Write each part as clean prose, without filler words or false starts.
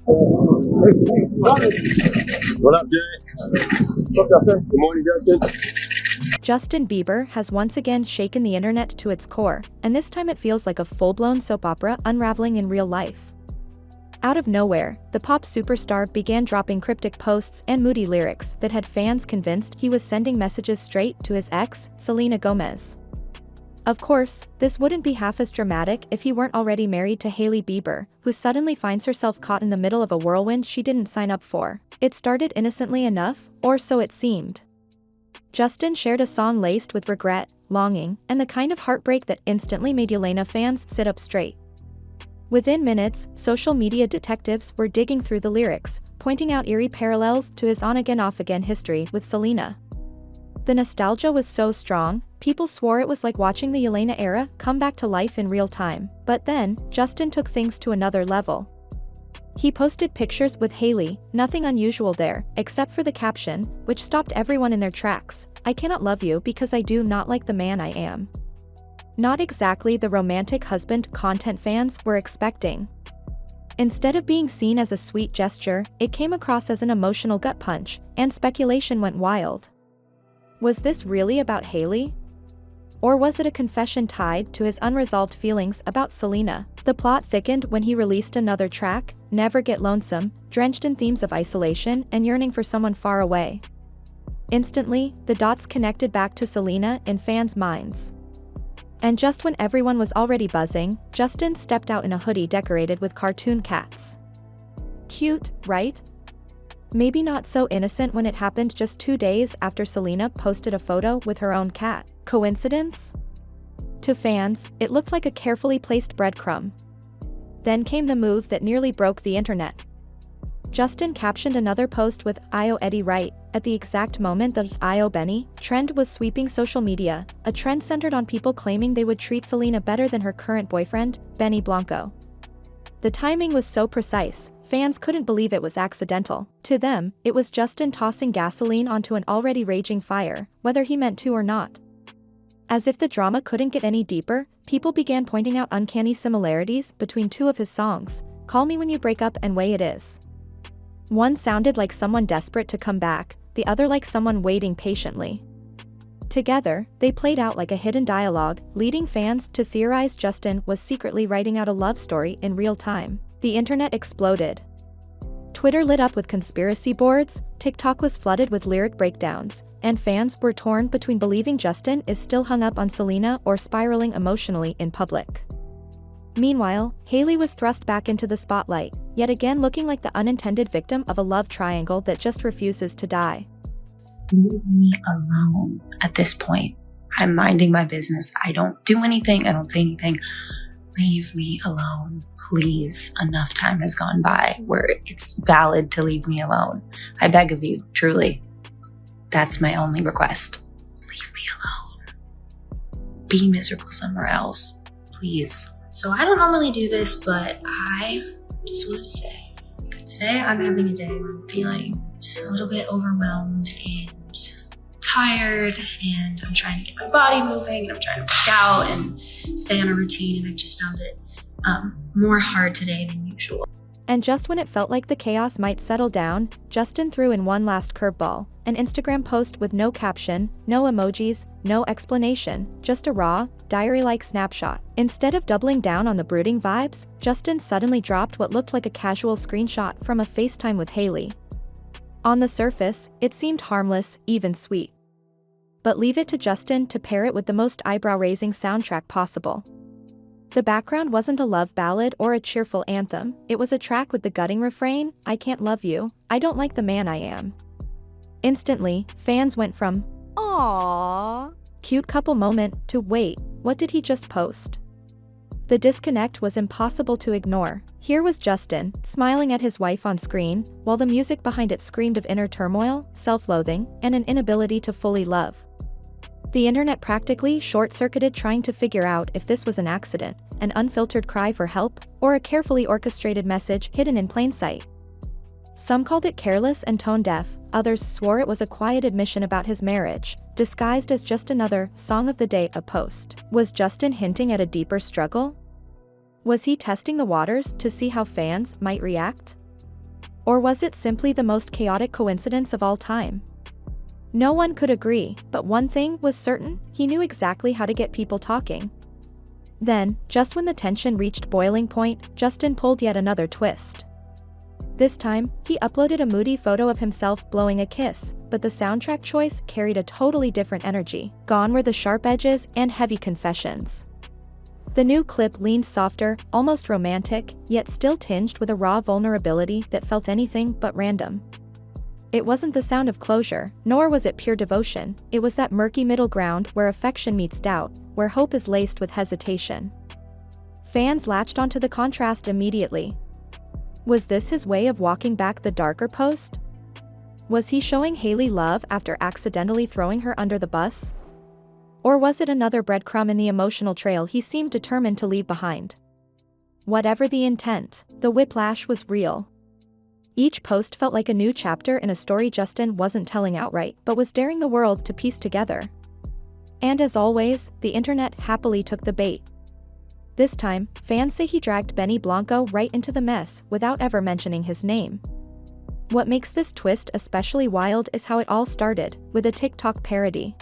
What up, Jay? What's up, Justin? Good morning, Justin. Justin Bieber has once again shaken the internet to its core, and this time it feels like a full-blown soap opera unraveling in real life. Out of nowhere, the pop superstar began dropping cryptic posts and moody lyrics that had fans convinced he was sending messages straight to his ex, Selena Gomez. Of course, this wouldn't be half as dramatic if he weren't already married to Hailey Bieber, who suddenly finds herself caught in the middle of a whirlwind she didn't sign up for. It started innocently enough, or so it seemed. Justin shared a song laced with regret, longing, and the kind of heartbreak that instantly made Jelena fans sit up straight. Within minutes, social media detectives were digging through the lyrics, pointing out eerie parallels to his on-again off-again history with Selena. The nostalgia was so strong, people swore it was like watching the Jelena era come back to life in real time. But then, Justin took things to another level. He posted pictures with Hailey, nothing unusual there, except for the caption, which stopped everyone in their tracks: "I cannot love you because I do not like the man I am." Not exactly the romantic husband content fans were expecting. Instead of being seen as a sweet gesture, it came across as an emotional gut punch, and speculation went wild. Was this really about Hailey? Or was it a confession tied to his unresolved feelings about Selena? The plot thickened when he released another track, Never Get Lonesome, drenched in themes of isolation and yearning for someone far away. Instantly, the dots connected back to Selena in fans' minds. And just when everyone was already buzzing, Justin stepped out in a hoodie decorated with cartoon cats. Cute, right? Maybe not so innocent when it happened just 2 days after Selena posted a photo with her own cat. Coincidence? To fans, it looked like a carefully placed breadcrumb. Then came the move that nearly broke the internet. Justin captioned another post with "Io Eddie right" at the exact moment the "Io Benny" trend was sweeping social media, a trend centered on people claiming they would treat Selena better than her current boyfriend, Benny Blanco. The timing was so precise, fans couldn't believe it was accidental. To them, it was Justin tossing gasoline onto an already raging fire, whether he meant to or not. As if the drama couldn't get any deeper, people began pointing out uncanny similarities between two of his songs, "Call Me When You Break Up" and "Way It Is." One sounded like someone desperate to come back, the other like someone waiting patiently. Together, they played out like a hidden dialogue, leading fans to theorize Justin was secretly writing out a love story in real time. The internet exploded. Twitter lit up with conspiracy boards, TikTok was flooded with lyric breakdowns, and fans were torn between believing Justin is still hung up on Selena or spiraling emotionally in public. Meanwhile, Hailey was thrust back into the spotlight, yet again looking like the unintended victim of a love triangle that just refuses to die. Leave me alone at this point. I'm minding my business. I don't do anything. I don't say anything. Leave me alone, please. Enough time has gone by where it's valid to leave me alone. I beg of you, truly. That's my only request. Leave me alone. Be miserable somewhere else, please. So I don't normally do this, but I just wanted to say that today I'm having a day where I'm feeling just a little bit overwhelmed and tired, and I'm trying to get my body moving, and I'm trying to work out and stay on a routine, and I've just found it more hard today than usual. And just when it felt like the chaos might settle down, Justin threw in one last curveball, an Instagram post with no caption, no emojis, no explanation, just a raw, diary-like snapshot. Instead of doubling down on the brooding vibes, Justin suddenly dropped what looked like a casual screenshot from a FaceTime with Hailey. On the surface, it seemed harmless, even sweet. But leave it to Justin to pair it with the most eyebrow-raising soundtrack possible. The background wasn't a love ballad or a cheerful anthem, it was a track with the gutting refrain, "I can't love you, I don't like the man I am." Instantly, fans went from, "Aww, cute couple moment," to "Wait, what did he just post?" The disconnect was impossible to ignore. Here was Justin, smiling at his wife on screen, while the music behind it screamed of inner turmoil, self-loathing, and an inability to fully love. The internet practically short-circuited trying to figure out if this was an accident, an unfiltered cry for help, or a carefully orchestrated message hidden in plain sight. Some called it careless and tone-deaf, others swore it was a quiet admission about his marriage, disguised as just another "song of the day" a post. Was Justin hinting at a deeper struggle? Was he testing the waters to see how fans might react? Or was it simply the most chaotic coincidence of all time? No one could agree, but one thing was certain: he knew exactly how to get people talking. Then, just when the tension reached boiling point, Justin pulled yet another twist. This time, he uploaded a moody photo of himself blowing a kiss, but the soundtrack choice carried a totally different energy. Gone were the sharp edges and heavy confessions. The new clip leaned softer, almost romantic, yet still tinged with a raw vulnerability that felt anything but random. It wasn't the sound of closure, nor was it pure devotion. It was that murky middle ground where affection meets doubt, where hope is laced with hesitation. Fans latched onto the contrast immediately. Was this his way of walking back the darker post? Was he showing Hailey love after accidentally throwing her under the bus? Or was it another breadcrumb in the emotional trail he seemed determined to leave behind? Whatever the intent, the whiplash was real. Each post felt like a new chapter in a story Justin wasn't telling outright, but was daring the world to piece together. And as always, the internet happily took the bait. This time, fans say he dragged Benny Blanco right into the mess without ever mentioning his name. What makes this twist especially wild is how it all started, with a TikTok parody.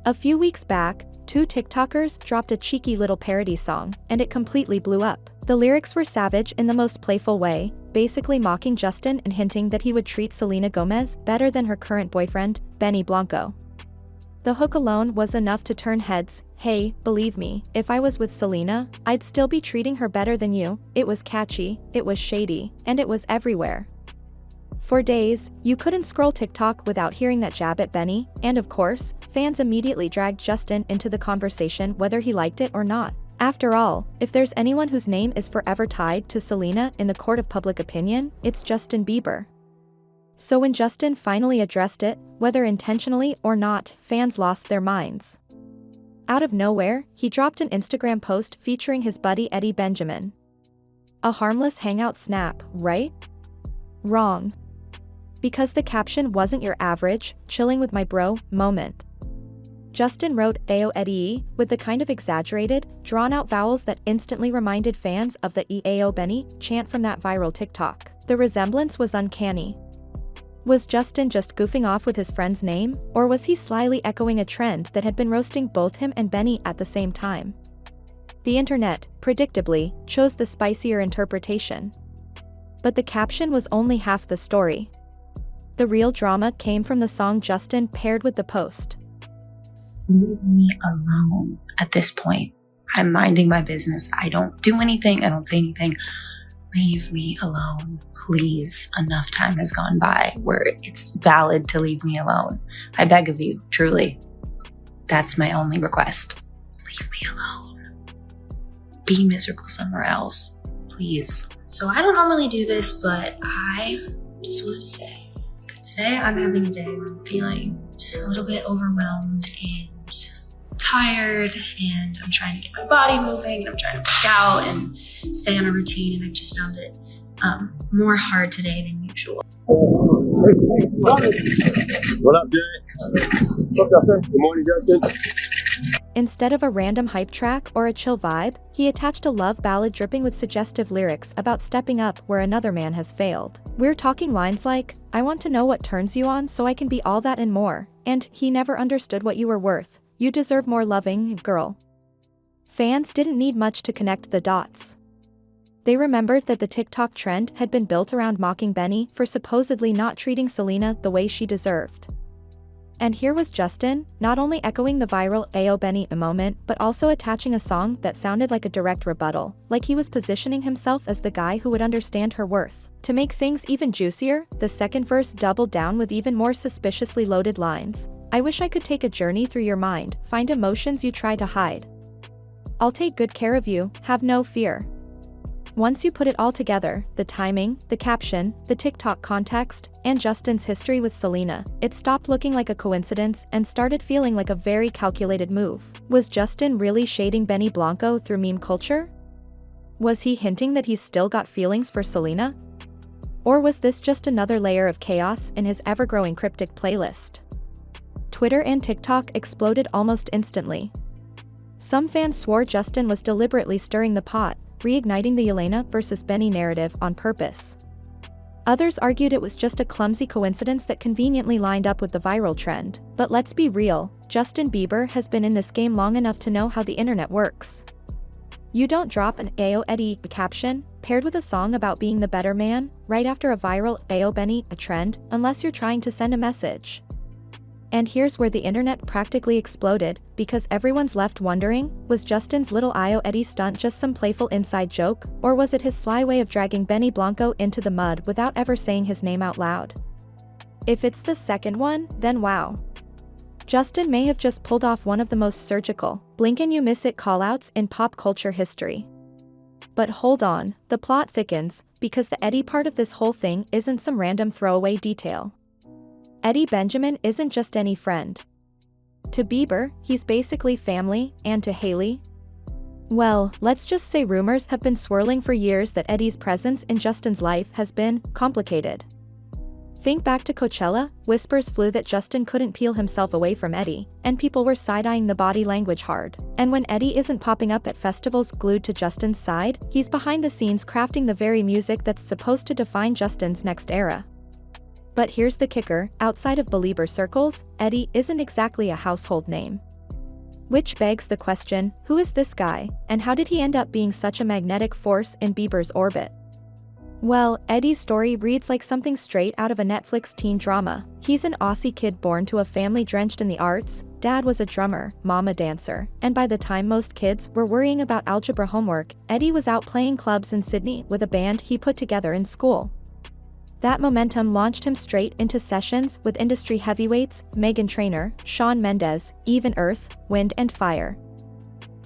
A few weeks back, two TikTokers dropped a cheeky little parody song, and it completely blew up. The lyrics were savage in the most playful way, basically mocking Justin and hinting that he would treat Selena Gomez better than her current boyfriend, Benny Blanco. The hook alone was enough to turn heads. "Hey, believe me, if I was with Selena, I'd still be treating her better than you." It was catchy, it was shady, and it was everywhere. For days, you couldn't scroll TikTok without hearing that jab at Benny, and of course, fans immediately dragged Justin into the conversation whether he liked it or not. After all, if there's anyone whose name is forever tied to Selena in the court of public opinion, it's Justin Bieber. So when Justin finally addressed it, whether intentionally or not, fans lost their minds. Out of nowhere, he dropped an Instagram post featuring his buddy Eddie Benjamin. A harmless hangout snap, right? Wrong. Because the caption wasn't your average, chilling with my bro moment. Justin wrote "Ayo Eddie" with the kind of exaggerated, drawn-out vowels that instantly reminded fans of the "Ayo Benny" chant from that viral TikTok. The resemblance was uncanny. Was Justin just goofing off with his friend's name, or was he slyly echoing a trend that had been roasting both him and Benny at the same time? The internet, predictably, chose the spicier interpretation. But the caption was only half the story. The real drama came from the song Justin paired with the post. Leave me alone. At this point, I'm minding my business. I don't do anything. I don't say anything. Leave me alone, please. Enough time has gone by where it's valid to leave me alone. I beg of you, truly. That's my only request. Leave me alone. Be miserable somewhere else, please. So I don't normally do this, but I just wanted to say, today I'm having a day where I'm feeling just a little bit overwhelmed and tired, and I'm trying to get my body moving, and I'm trying to work out and stay on a routine, and I just found it more hard today than usual. What up, Jay? What's up, Justin? Good morning, Justin. Instead of a random hype track or a chill vibe, he attached a love ballad dripping with suggestive lyrics about stepping up where another man has failed. We're talking lines like, "I want to know what turns you on so I can be all that and more," and "He never understood what you were worth. You deserve more loving, girl." Fans didn't need much to connect the dots. They remembered that the TikTok trend had been built around mocking Benny for supposedly not treating Selena the way she deserved. And here was Justin, not only echoing the viral "Ayo Benny" moment, but also attaching a song that sounded like a direct rebuttal, like he was positioning himself as the guy who would understand her worth. To make things even juicier, the second verse doubled down with even more suspiciously loaded lines. "I wish I could take a journey through your mind, find emotions you try to hide. I'll take good care of you, have no fear." Once you put it all together, the timing, the caption, the TikTok context, and Justin's history with Selena, it stopped looking like a coincidence and started feeling like a very calculated move. Was Justin really shading Benny Blanco through meme culture? Was he hinting that he's still got feelings for Selena? Or was this just another layer of chaos in his ever-growing Cryptic playlist? Twitter and TikTok exploded almost instantly. Some fans swore Justin was deliberately stirring the pot, reigniting the Jelena versus Benny narrative on purpose. Others argued it was just a clumsy coincidence that conveniently lined up with the viral trend. But let's be real, Justin Bieber has been in this game long enough to know how the internet works. You don't drop an "Ayo Eddie" caption, paired with a song about being the better man, right after a viral "Ayo Benny" trend, unless you're trying to send a message. And here's where the internet practically exploded, because everyone's left wondering, was Justin's little "Ayo Eddie" stunt just some playful inside joke, or was it his sly way of dragging Benny Blanco into the mud without ever saying his name out loud? If it's the second one, then wow. Justin may have just pulled off one of the most surgical, blink and you miss it callouts in pop culture history. But hold on, the plot thickens, because the Eddie part of this whole thing isn't some random throwaway detail. Eddie Benjamin isn't just any friend. To Bieber, he's basically family, and to Hailey? Well, let's just say rumors have been swirling for years that Eddie's presence in Justin's life has been complicated. Think back to Coachella, whispers flew that Justin couldn't peel himself away from Eddie, and people were side-eyeing the body language hard. And when Eddie isn't popping up at festivals glued to Justin's side, he's behind the scenes crafting the very music that's supposed to define Justin's next era. But here's the kicker, outside of Belieber circles, Eddie isn't exactly a household name. Which begs the question, who is this guy, and how did he end up being such a magnetic force in Bieber's orbit? Well, Eddie's story reads like something straight out of a Netflix teen drama. He's an Aussie kid born to a family drenched in the arts. Dad was a drummer, mom a dancer, and by the time most kids were worrying about algebra homework, Eddie was out playing clubs in Sydney with a band he put together in school. That momentum launched him straight into sessions with industry heavyweights, Meghan Trainor, Shawn Mendes, even Earth, Wind and Fire.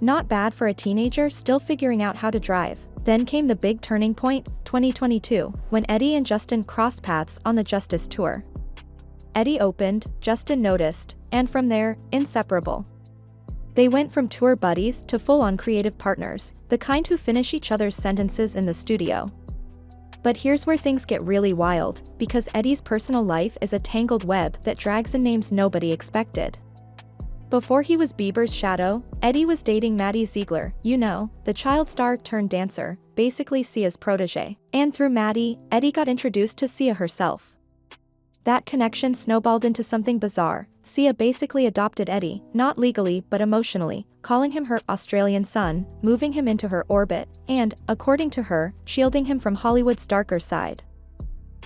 Not bad for a teenager still figuring out how to drive. Then came the big turning point, 2022, when Eddie and Justin crossed paths on the Justice Tour. Eddie opened, Justin noticed, and from there, inseparable. They went from tour buddies to full-on creative partners, the kind who finish each other's sentences in the studio. But here's where things get really wild, because Eddie's personal life is a tangled web that drags in names nobody expected. Before he was Bieber's shadow, Eddie was dating Maddie Ziegler, you know, the child star turned dancer, basically Sia's protege. And through Maddie, Eddie got introduced to Sia herself. That connection snowballed into something bizarre. Sia basically adopted Eddie, not legally but emotionally, calling him her Australian son, moving him into her orbit, and, according to her, shielding him from Hollywood's darker side.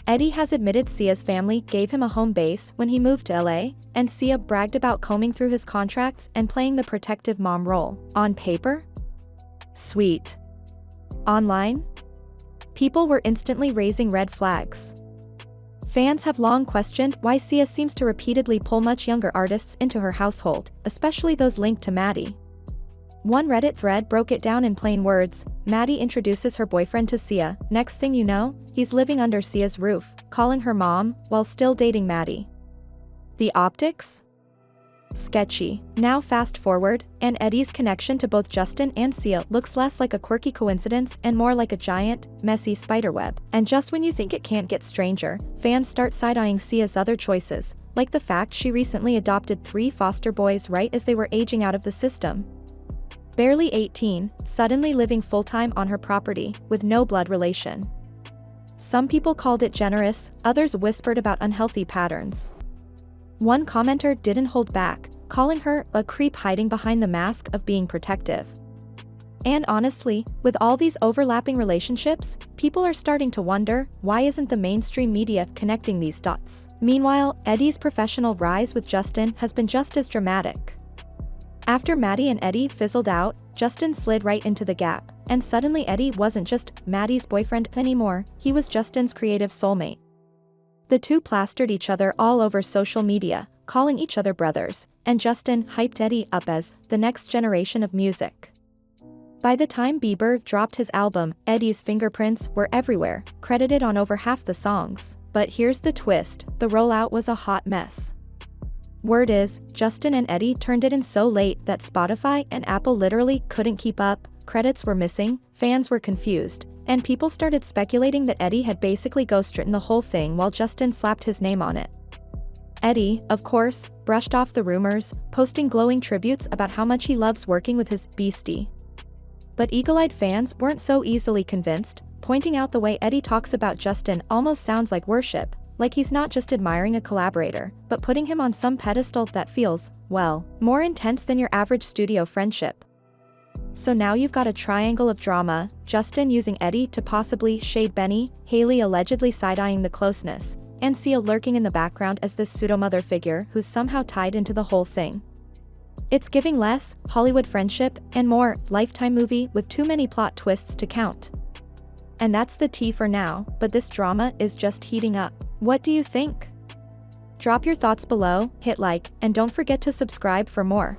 Eddie has admitted Sia's family gave him a home base when he moved to LA, and Sia bragged about combing through his contracts and playing the protective mom role. On paper? Sweet. Online? People were instantly raising red flags. Fans have long questioned why Sia seems to repeatedly pull much younger artists into her household, especially those linked to Maddie. One Reddit thread broke it down in plain words. Maddie introduces her boyfriend to Sia. Next thing you know, he's living under Sia's roof, calling her mom, while still dating Maddie. The optics? Sketchy. Now fast forward, and Eddie's connection to both Justin and Sia looks less like a quirky coincidence and more like a giant, messy spiderweb. And just when you think it can't get stranger, fans start side-eyeing Sia's other choices, like the fact she recently adopted 3 foster boys right as they were aging out of the system. Barely 18, suddenly living full-time on her property, with no blood relation. Some people called it generous, others whispered about unhealthy patterns. One commenter didn't hold back, calling her a creep hiding behind the mask of being protective. And honestly, with all these overlapping relationships, people are starting to wonder, why isn't the mainstream media connecting these dots? Meanwhile, Eddie's professional rise with Justin has been just as dramatic. After Maddie and Eddie fizzled out, Justin slid right into the gap, and suddenly Eddie wasn't just Maddie's boyfriend anymore, he was Justin's creative soulmate. The two plastered each other all over social media, calling each other brothers, and Justin hyped Eddie up as the next generation of music. By the time Bieber dropped his album, Eddie's fingerprints were everywhere, credited on over half the songs. But here's the twist, the rollout was a hot mess. Word is, Justin and Eddie turned it in so late that Spotify and Apple literally couldn't keep up, credits were missing, fans were confused, and people started speculating that Eddie had basically ghostwritten the whole thing while Justin slapped his name on it. Eddie, of course, brushed off the rumors, posting glowing tributes about how much he loves working with his beastie. But eagle-eyed fans weren't so easily convinced. pointing out the way Eddie talks about Justin almost sounds like worship, like he's not just admiring a collaborator, but putting him on some pedestal that feels, well, more intense than your average studio friendship. So now you've got a triangle of drama, Justin using Eddie to possibly shade Benny, Hailey allegedly side-eyeing the closeness, and Sia lurking in the background as this pseudo-mother figure who's somehow tied into the whole thing. It's giving less Hollywood friendship and more Lifetime movie with too many plot twists to count. And that's the tea for now, but this drama is just heating up. What do you think? Drop your thoughts below, hit like, and don't forget to subscribe for more.